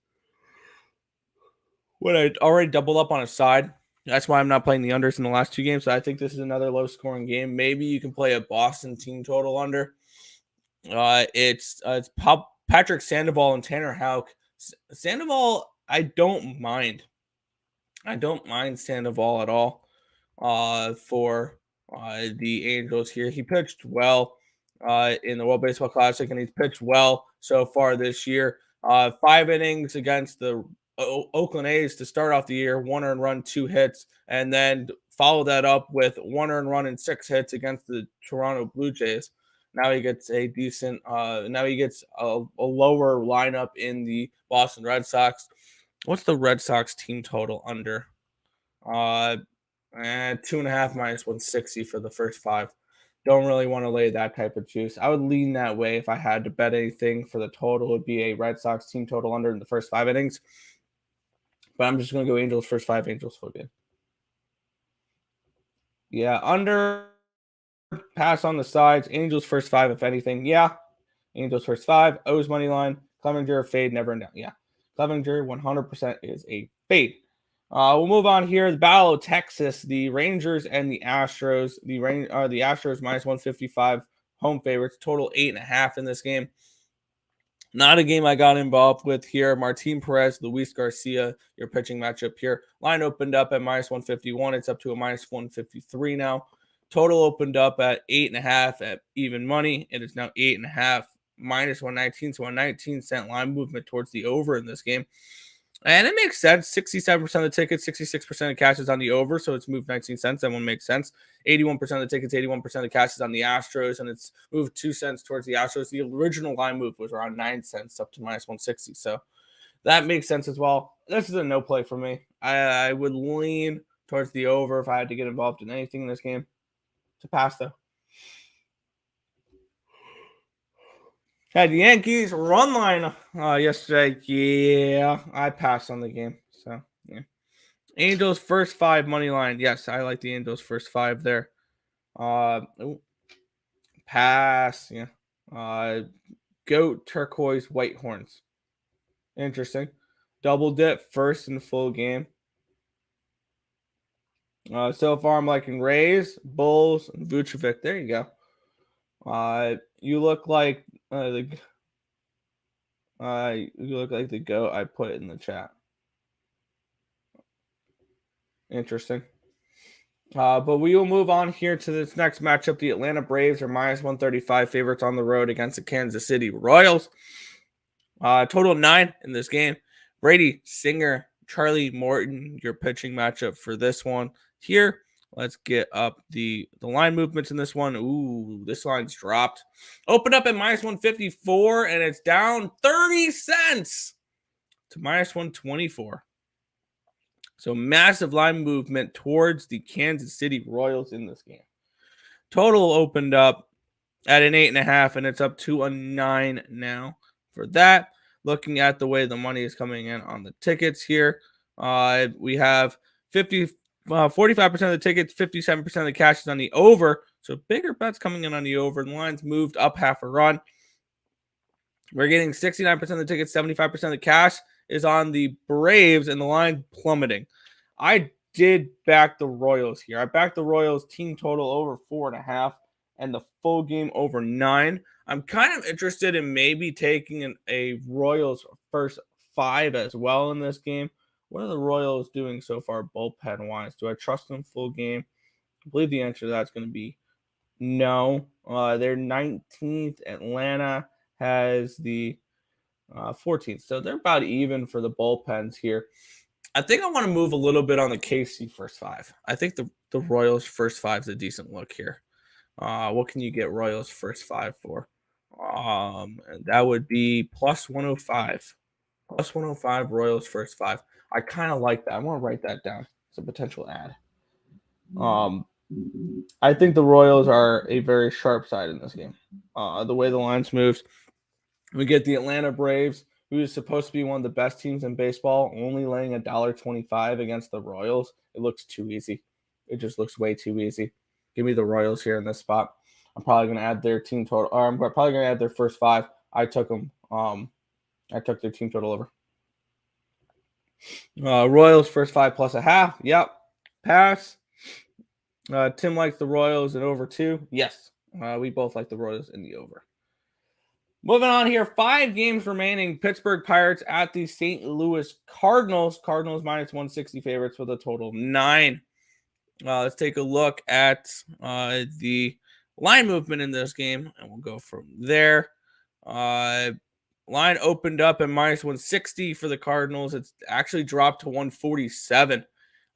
when I already doubled up on a side. That's why I'm not playing the unders in the last 2 games. So I think this is another low-scoring game. Maybe you can play a Boston team total under. It's Patrick Sandoval and Tanner Houck. Sandoval, I don't mind. I don't mind Sandoval at all for the Angels here. He pitched well in the World Baseball Classic, and he's pitched well so far this year. 5 innings against the Oakland A's to start off the year, 1 earned run, 2 hits, and then follow that up with 1 earned run and 6 hits against the Toronto Blue Jays. Now he gets a decent. Now he gets a lower lineup in the Boston Red Sox. What's the Red Sox team total under? 2.5 minus 160 for the first 5. Don't really want to lay that type of juice. I would lean that way if I had to bet anything for the total. It would be a Red Sox team total under in the first 5 innings. But I'm just going to go Angels first 5, Angels full game. Yeah, under, pass on the sides. Angels first 5, if anything. Yeah, Angels first 5. O's money line. Clevenger fade, never in doubt. Yeah, Clevenger 100% is a fade. We'll move on here. The Battle of Texas, the Rangers and the Astros. The Astros minus 155 home favorites. Total 8.5 in this game. Not a game I got involved with here. Martin Perez, Luis Garcia, your pitching matchup here. Line opened up at minus 151. It's up to a minus 153 now. Total opened up at 8.5 at even money. It is now 8.5 minus 119. So a 19-cent line movement towards the over in this game. And it makes sense. 67% of the tickets, 66% of cash is on the over, so it's moved 19 cents. That one makes sense. 81% of the tickets, 81% of the cash is on the Astros, and it's moved 2 cents towards the Astros. The original line move was around 9 cents up to minus 160, so that makes sense as well. This is a no play for me. I would lean towards the over if I had to get involved in anything in this game. It's a pass, though. Had the Yankees run line yesterday. Yeah, I passed on the game. So, yeah. Angels first 5 money line. Yes, I like the Angels first 5 there. Pass. Yeah. Goat, turquoise, white horns. Interesting. Double dip first and full game. So far, I'm liking Rays, Bulls, and Vucevic. There you go. You look like you look like the goat I put in the chat. Interesting. But we will move on here to this next matchup. The Atlanta Braves are minus 135 favorites on the road against the Kansas City Royals. Total 9 in this game. Brady Singer, Charlie Morton, your pitching matchup for this one here. Let's get up the line movements in this one. Ooh, this line's dropped. Open up at minus 154, and it's down 30 cents to minus 124. So massive line movement towards the Kansas City Royals in this game. Total opened up at an 8.5, and it's up to a 9 now for that. Looking at the way the money is coming in on the tickets here, we have 45% of the tickets, 57% of the cash is on the over. So bigger bets coming in on the over. The line's moved up half a run. We're getting 69% of the tickets, 75% of the cash is on the Braves, and the line plummeting. I did back the Royals here. I backed the Royals team total over 4.5 and the full game over 9. I'm kind of interested in maybe taking a Royals first 5 as well in this game. What are the Royals doing so far bullpen-wise? Do I trust them full game? I believe the answer to that's going to be no. They're 19th. Atlanta has the 14th. So they're about even for the bullpens here. I think I want to move a little bit on the KC first 5. I think the Royals first 5 is a decent look here. What can you get Royals first 5 for? That would be plus 105. Plus 105 Royals first 5. I kind of like that. I want to write that down. It's a potential ad. I think the Royals are a very sharp side in this game. The way the lines moves, we get the Atlanta Braves, who is supposed to be one of the best teams in baseball, only laying $1.25 against the Royals. It looks too easy. It just looks way too easy. Give me the Royals here in this spot. I'm probably going to add their team total. Or I'm probably going to add their first 5. I took them. I took their team total over. Royals first 5 plus a half. Yep. Pass. Tim likes the Royals and over 2. Yes. We both like the Royals in the over. Moving on here, 5 games remaining. Pittsburgh Pirates at the St. Louis Cardinals. Cardinals minus 160 favorites with a total of 9. Let's take a look at the line movement in this game, and we'll go from there. Line opened up at minus 160 for the Cardinals. It's actually dropped to 147.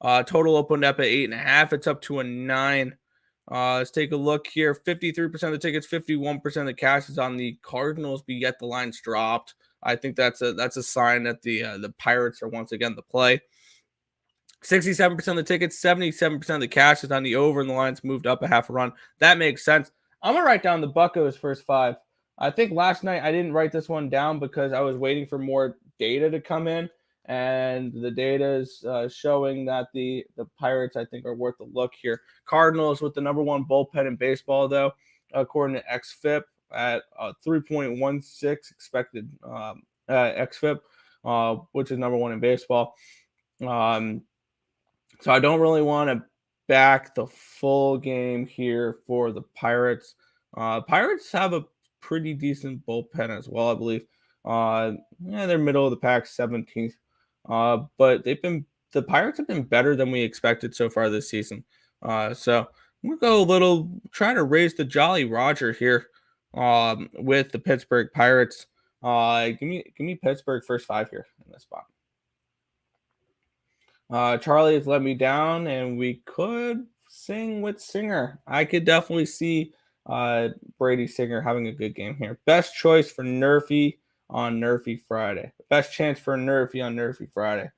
Total opened up at 8.5. It's up to a 9. Let's take a look here. 53% of the tickets, 51% of the cash is on the Cardinals, but yet the line's dropped. I think that's a sign that the Pirates are once again the play. 67% of the tickets, 77% of the cash is on the over, and the line's moved up a half a run. That makes sense. I'm gonna write down the Buccos first 5. I think last night I didn't write this one down because I was waiting for more data to come in. And the data is showing that the Pirates, I think, are worth a look here. Cardinals with the number 1 bullpen in baseball, though, according to XFIP, at 3.16 expected XFIP, which is number 1 in baseball. So I don't really want to back the full game here for the Pirates. Pirates have a pretty decent bullpen as well, I believe. They're middle of the pack, 17th. But the Pirates have been better than we expected so far this season. So we'll go try to raise the Jolly Roger here with the Pittsburgh Pirates. Give me Pittsburgh first 5 here in this spot. Charlie has let me down, and we could sing with Singer. I could definitely see Brady Singer having a good game here. Best choice for Nerfy on Nerfy Friday. Best chance for Nerfy on Nerfy Friday.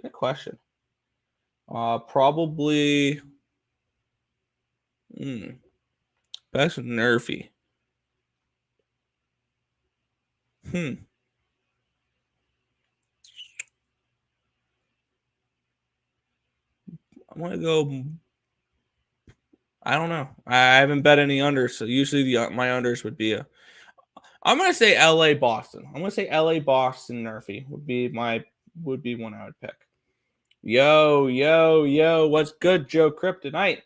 Good question. Probably best Nerfy. I'm gonna go. I don't know. I haven't bet any unders, so usually my unders would be I'm gonna say LA Boston. I'm gonna say LA Boston Nerfy would be one I would pick. Yo, what's good, Joe Kryptonite?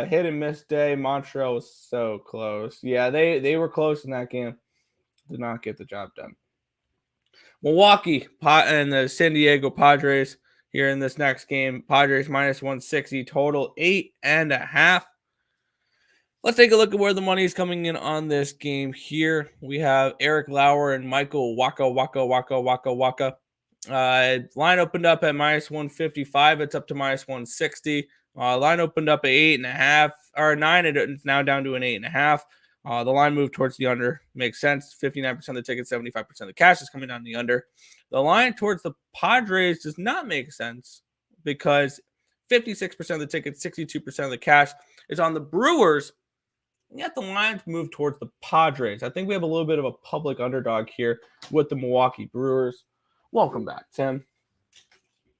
Hit and miss day. Montreal was so close. Yeah, they were close in that game. Did not get the job done. Milwaukee and the San Diego Padres here in this next game. Padres minus 160, total 8.5. Let's take a look at where the money is coming in on this game here. We have Eric Lauer and Michael Waka. Line opened up at minus 155. It's up to minus 160. Line opened up at 8.5 or 9. It's now down to an 8.5. The line moved towards the under. Makes sense. 59% of the tickets, 75% of the cash is coming down the under. The line towards the Padres does not make sense because 56% of the tickets, 62% of the cash is on the Brewers. Yet the lines move towards the Padres. I think we have a little bit of a public underdog here with the Milwaukee Brewers. Welcome back, Tim.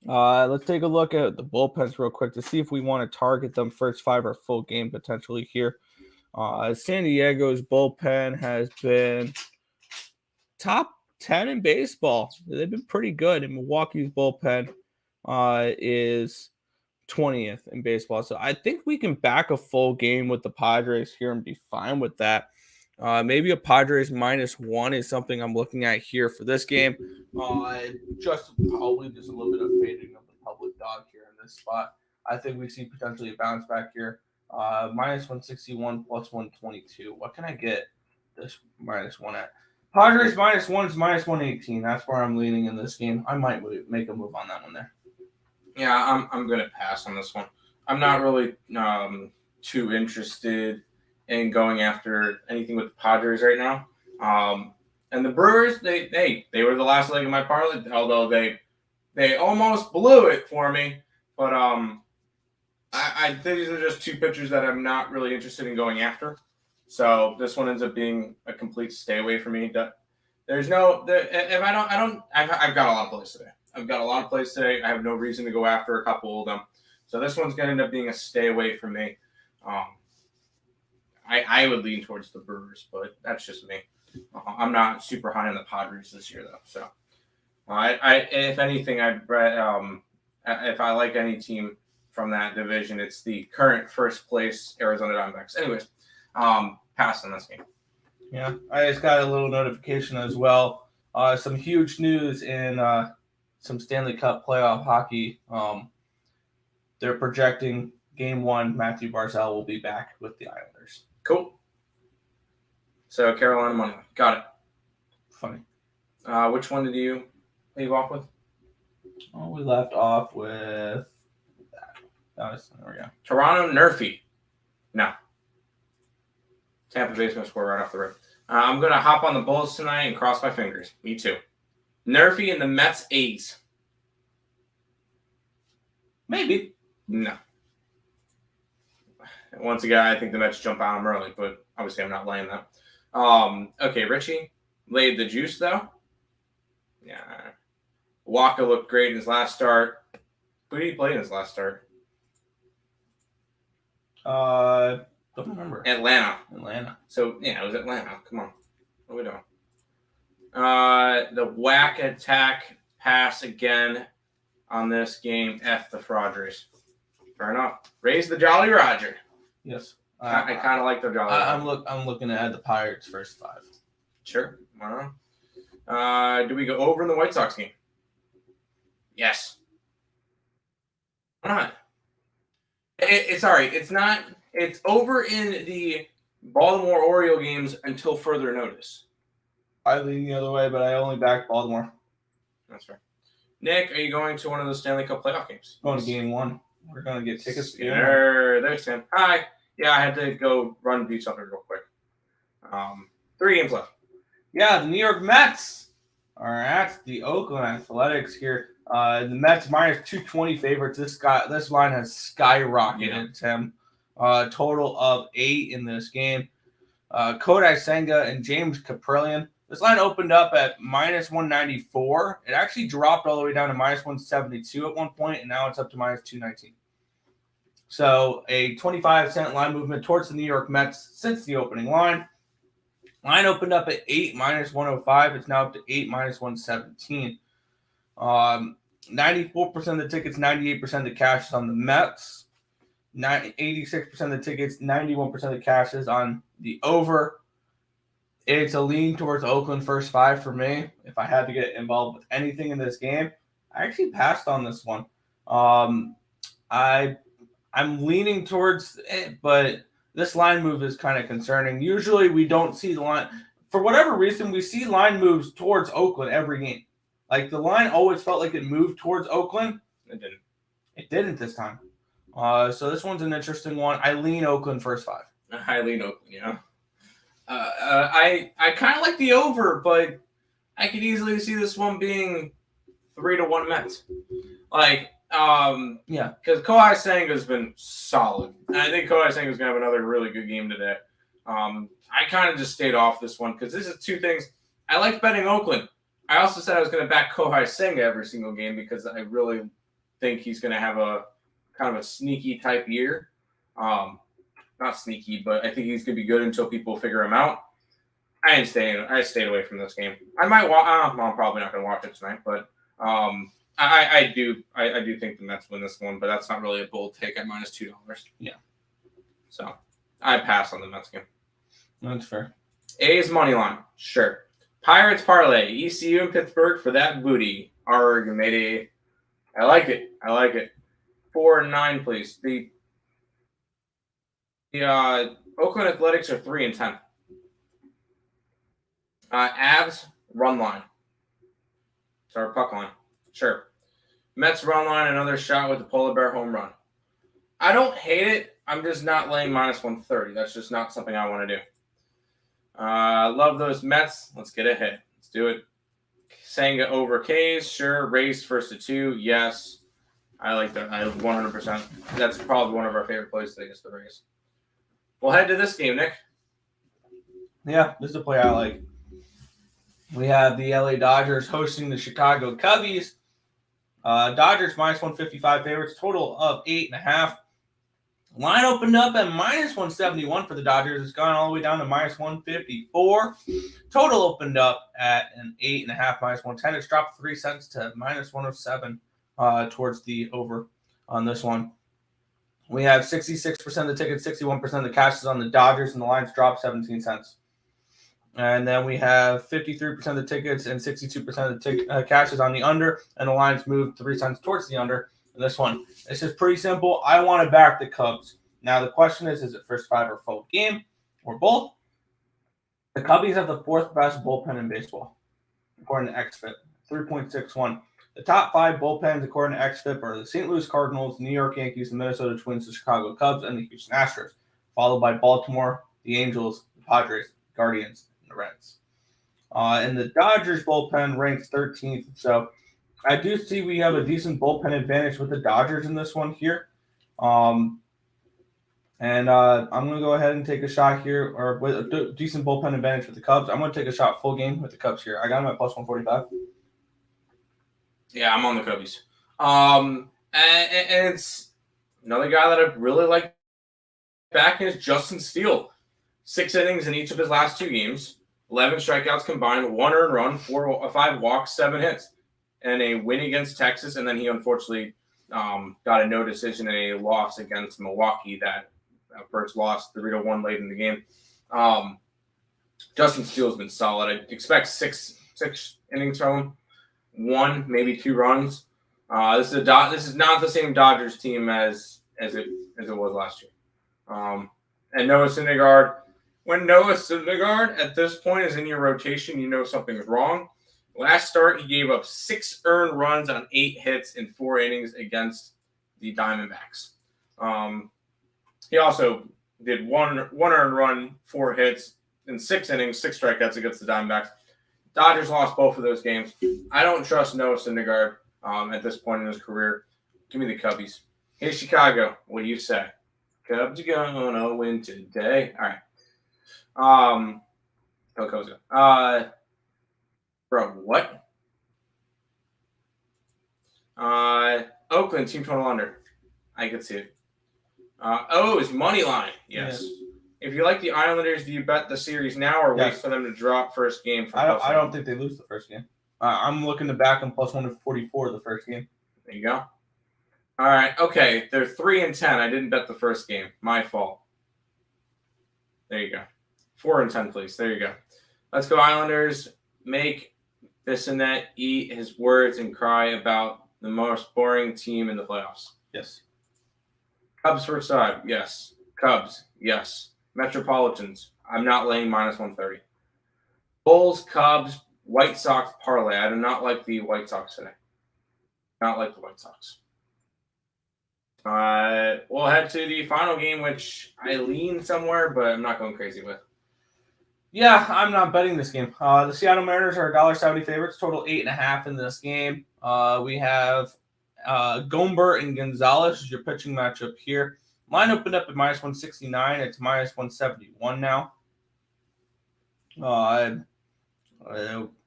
Let's take a look at the bullpens real quick to see if we want to target them first 5 or full game potentially here. San Diego's bullpen has been top 10 in baseball. They've been pretty good, and Milwaukee's bullpen is 20th in baseball. So I think we can back a full game with the Padres here and be fine with that. Maybe a Padres -1 is something I'm looking at here for this game. Just probably just a little bit of fading of the public dog here in this spot. I think we see potentially a bounce back here. -161 plus 122. What can I get this -1 at? Padres -1 is -118. That's where I'm leaning in this game. I might make a move on that one there. Yeah, I'm going to pass on this one. I'm not really too interested in going after anything with the Padres right now. And the Brewers, they were the last leg of my parlay, although they almost blew it for me. But I these are just 2 pitchers that I'm not really interested in going after. So this one ends up being a complete stay away for me. There's no if I've got a lot of plays today. I have no reason to go after a couple of them. So this one's going to end up being a stay away for me. I would lean towards the Brewers, but that's just me. I'm not super high on the Padres this year, though. So If anything, if I like any team from that division, it's the current first place Arizona Diamondbacks. Anyways, pass on this game. Yeah, I just got a little notification as well. Some huge news in some Stanley Cup playoff hockey. They're projecting Game 1, Matthew Barzal will be back with the Islanders. Cool. So Carolina money line. Got it. Funny. Which one did you leave off with? Oh, we left off with that. There we go. Toronto Nerfy. No. Tampa Bay's going to score right off the rip. I'm going to hop on the Bulls tonight and cross my fingers. Me too. Nerfy and the Mets A's. Maybe. No. Once again, I think the Mets jump on them early, but obviously I'm not laying that. Okay, Richie laid the juice, though. Yeah. Waka looked great in his last start. Who did he play in his last start? Don't remember. Atlanta. So, yeah, it was Atlanta. Come on. What are we doing? The whack attack pass again on this game. F the Frauders. Fair enough. Raise the Jolly Roger. Yes. I kind of like the Jolly Roger. I'm looking at the Pirates first 5. Sure. Why not? Do we go over in the White Sox game? Yes. Why not? It's not. It's over in the Baltimore Oriole games until further notice. I lean the other way, but I only back Baltimore. That's fair. Nick, are you going to one of those Stanley Cup playoff games? Going to Game 1. We're going to get tickets. There's Sam. Hi. Yeah, I had to go run and do something real quick. 3 games left. Yeah, the New York Mets are at the Oakland Athletics here. The Mets minus 220 favorites. This line has skyrocketed, Tim. Total of 8 in this game. Kodai Senga and James Kaprielian. This line opened up at minus 194. It actually dropped all the way down to minus 172 at one point, and now it's up to minus 219. So a 25-cent line movement towards the New York Mets since the opening line. Line opened up at 8 minus 105. It's now up to 8 minus 117. 94% of the tickets, 98% of the cash is on the Mets. 86% of the tickets, 91% of the cash is on the over. It's a lean towards Oakland first 5 for me. If I had to get involved with anything in this game, I actually passed on this one. I'm leaning towards it, but this line move is kind of concerning. Usually we don't see the line. For whatever reason, we see line moves towards Oakland every game. Like the line always felt like it moved towards Oakland. It didn't. It didn't this time. So this one's an interesting one. I lean Oakland first 5. I lean Oakland, yeah. I kind of like the over, but I could easily see this one being 3-1 Mets. Yeah, because Kohai Senga's been solid. And I think Kohai Senga's gonna have another really good game today. I kind of just stayed off this one because this is 2 things. I like betting Oakland. I also said I was going to back Kohai Senga every single game because I really think he's going to have a kind of a sneaky type year. Not sneaky, but I think he's going to be good until people figure him out. I stayed away from this game. I might watch. I'm probably not going to watch it tonight, but I do think the Mets win this one, but that's not really a bold take at minus $2. Yeah. So I pass on the Mets game. That's fair. A's money line, sure. Pirates parlay, ECU and Pittsburgh for that booty. Arg, matey. I like it. 4 and 9, please. The Oakland Athletics are 3 and 10. Avs run line. Sorry, puck line. Sure. Mets run line, another shot with the Polar Bear home run. I don't hate it. I'm just not laying minus 130. That's just not something I want to do. Love those Mets. Let's get ahead. Let's do it. Senga over K's. Sure. Race first to 2. Yes. I like that. I 100%. That's probably one of our favorite plays today is the race. We'll head to this game, Nick. Yeah, this is a play I like. We have the LA Dodgers hosting the Chicago Cubbies. Dodgers minus 155 favorites, total of 8.5. Line opened up at minus 171 for the Dodgers. It's gone all the way down to minus 154. Total opened up at an 8.5, minus 110. It's dropped 3 cents to minus 107 towards the over on this one. We have 66% of the tickets, 61% of the cash is on the Dodgers, and the lines dropped 17 cents. And then we have 53% of the tickets and 62% of the cash is on the under, and the lines moved 3 cents towards the under. This one, it's just pretty simple. I want to back the Cubs. Now the question is it first five or full game or both? The Cubbies have the 4th best bullpen in baseball, according to XFIP, 3.61. The top 5 bullpens, according to XFIP, are the St. Louis Cardinals, New York Yankees, the Minnesota Twins, the Chicago Cubs, and the Houston Astros, followed by Baltimore, the Angels, the Padres, the Guardians, and the Reds. And the Dodgers bullpen ranks 13th. So I do see we have a decent bullpen advantage with the Dodgers in this one here. I'm going to go ahead and take a shot here, or with a decent bullpen advantage with the Cubs. I'm going to take a shot full game with the Cubs here. I got them at plus 145. Yeah, I'm on the Cubbies. And it's another guy that I really like back is Justin Steele. 6 innings in each of his last 2 games, 11 strikeouts combined, 1 earned run, 5 walks, 7 hits. And a win against Texas, and then he unfortunately got a no decision in a loss against Milwaukee, that first loss 3-1 late in the game. Justin Steele's been solid. I expect six innings from him, 1, maybe 2 runs. This is not the same Dodgers team as it was last year. And Noah Syndergaard. When Noah Syndergaard at this point is in your rotation, you know something's wrong. Last start, he gave up 6 earned runs on 8 hits in 4 innings against the Diamondbacks. He also did one earned run, 4 hits in 6 innings, 6 strikeouts against the Diamondbacks. Dodgers lost both of those games. I don't trust Noah Syndergaard at this point in his career. Give me the Cubbies. Hey, Chicago, what do you say? Cubs are gonna win today. All right. Go Cubs go. Bro, what? Oakland team total under. I could see it. It's money line. Yes. Yeah. If you like the Islanders, do you bet the series now or wait for them to drop first game? I don't think they lose the first game. I'm looking to back them plus 144 the first game. There you go. All right. Okay. They're 3-10. I didn't bet the first game. My fault. There you go. 4-10, please. There you go. Let's go Islanders. Make this and that eat his words and cry about the most boring team in the playoffs. Yes. Cubs first side. Yes. Cubs. Yes. Metropolitans. I'm not laying minus 130. Bulls, Cubs, White Sox parlay. I do not like the White Sox today. Not like the White Sox. We'll head to the final game, which I lean somewhere, but I'm not going crazy with. Yeah, I'm not betting this game. The Seattle Mariners are $1.70 favorites, total 8.5 in this game. We have Gomber and Gonzalez is your pitching matchup here. Line opened up at minus 169. It's minus 171 now.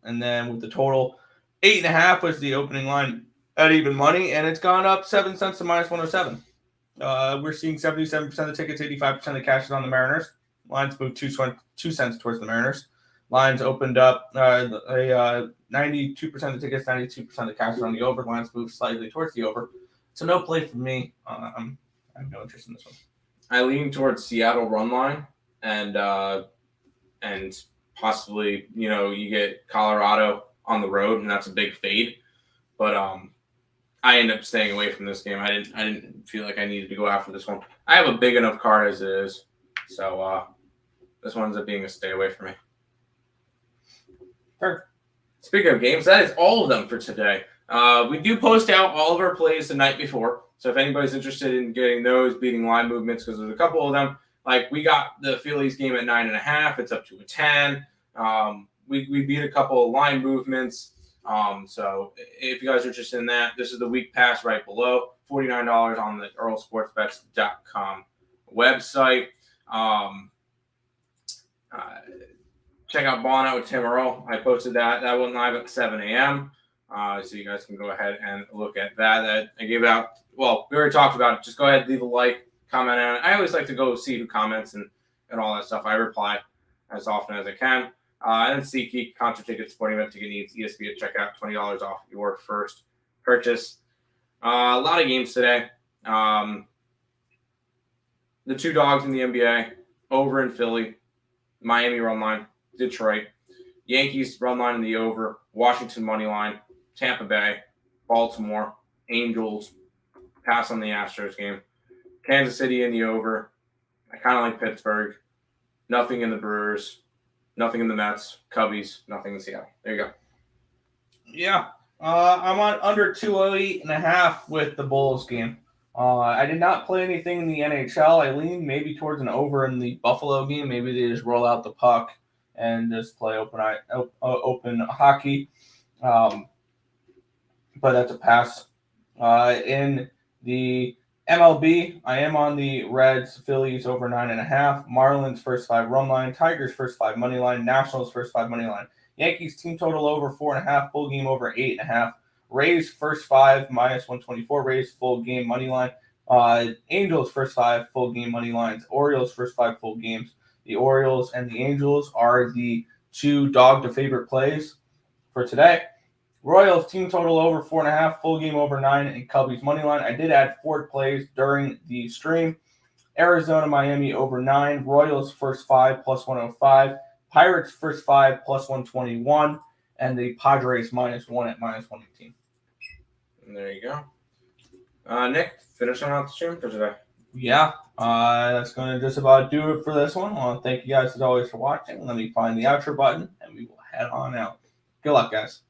And then with the total 8.5 was the opening line at even money, and it's gone up 7 cents to minus 107. We're seeing 77% of the tickets, 85% of the cash is on the Mariners. Lines moved 2 cents towards the Mariners. Lines opened up 92% of the tickets, 92% of the cash is on the over. Lines moved slightly towards the over. So no play for me. I have no interest in this one. I lean towards Seattle run line and possibly, you get Colorado on the road, and that's a big fade. But I end up staying away from this game. I didn't feel like I needed to go after this one. I have a big enough card as it is, so this one ends up being a stay away for me. Sure. Speaking of games, that is all of them for today. We do post out all of our plays the night before, so if anybody's interested in getting those, beating line movements, because there's a couple of them. Like we got the Phillies game at 9.5. It's up to a 10. We beat a couple of line movements. So if you guys are interested in that, this is the week pass right below. $49 on the EarleSportsBets.com website. Check out Ballin Out with Tim Earle. I posted that. That went live at 7 a.m. So you guys can go ahead and look at that. I gave out. Well, we already talked about it. Just go ahead, leave a like, comment on it. I always like to go see who comments and all that stuff. I reply as often as I can. And SeatGeek, concert tickets, sporting event ticket needs, ESP at checkout, $20 off your first purchase. A lot of games today. The two dogs in the NBA, over in Philly, Miami run line, Detroit, Yankees run line in the over, Washington money line, Tampa Bay, Baltimore, Angels, pass on the Astros game, Kansas City in the over. I kind of like Pittsburgh. Nothing in the Brewers, nothing in the Mets, Cubbies, nothing in Seattle. There you go. Yeah. I'm on under 208.5 with the Bulls game. I did not play anything in the NHL. I leaned maybe towards an over in the Buffalo game. Maybe they just roll out the puck and just play open hockey. But that's a pass. In the MLB, I am on the Reds, Phillies over 9.5, Marlins first 5 run line, Tigers first 5 money line, Nationals first 5 money line, Yankees team total over 4.5, full game over 8.5, Rays first 5 minus 124, Rays full game money line, Angels first 5 full game money lines, Orioles first 5 full games. The Orioles and the Angels are the two dog to favorite plays for today. Royals team total over 4.5, full game over 9, and Cubbies money line. I did add 4 plays during the stream. Arizona, Miami over 9, Royals first 5 plus 105, Pirates first 5 plus 121, and the Padres minus 1 at minus 118. And there you go. Nick, finishing out the stream for today. Yeah, that's going to just about do it for this one. I want to thank you guys as always for watching. Let me find the outro button, and we will head on out. Good luck, guys.